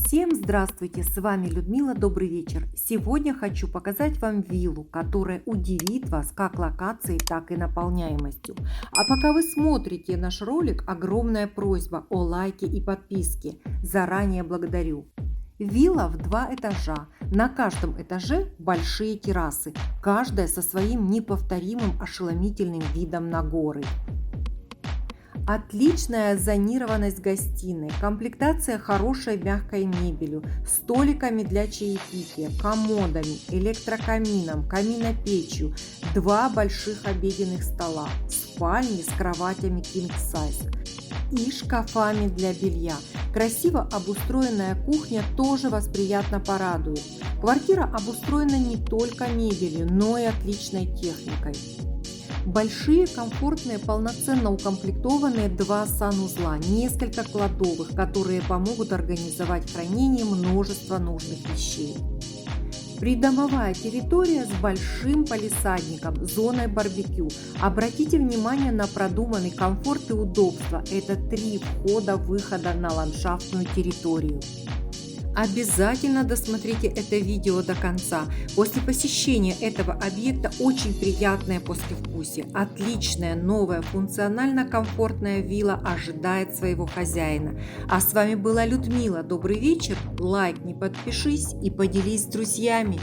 Всем здравствуйте, с вами Людмила Добрыйвечир. Сегодня хочу показать вам виллу, которая удивит вас как локацией, так и наполняемостью. А пока вы смотрите наш ролик, огромная просьба о лайке и подписке. Заранее благодарю. Вилла в 2 этажа. На каждом этаже большие террасы, каждая со своим неповторимым ошеломительным видом на горы. Отличная зонированность гостиной, комплектация хорошей мягкой мебелью, столиками для чаепития, комодами, электрокамином, каминопечью, 2 больших обеденных стола, спальни с кроватями king size и шкафами для белья. Красиво обустроенная кухня тоже вас приятно порадует. Квартира обустроена не только мебелью, но и отличной техникой. Большие, комфортные, полноценно укомплектованные 2 санузла, несколько кладовых, которые помогут организовать хранение множества нужных вещей. Придомовая территория с большим палисадником, зоной барбекю. Обратите внимание на продуманный комфорт и удобство. Это 3 входа-выхода на ландшафтную территорию. Обязательно досмотрите это видео до конца. После посещения этого объекта очень приятное послевкусие. Отличная, новая, функционально-комфортная вилла ожидает своего хозяина. А с вами была Людмила. Добрый вечер. Лайкни, подпишись и поделись с друзьями.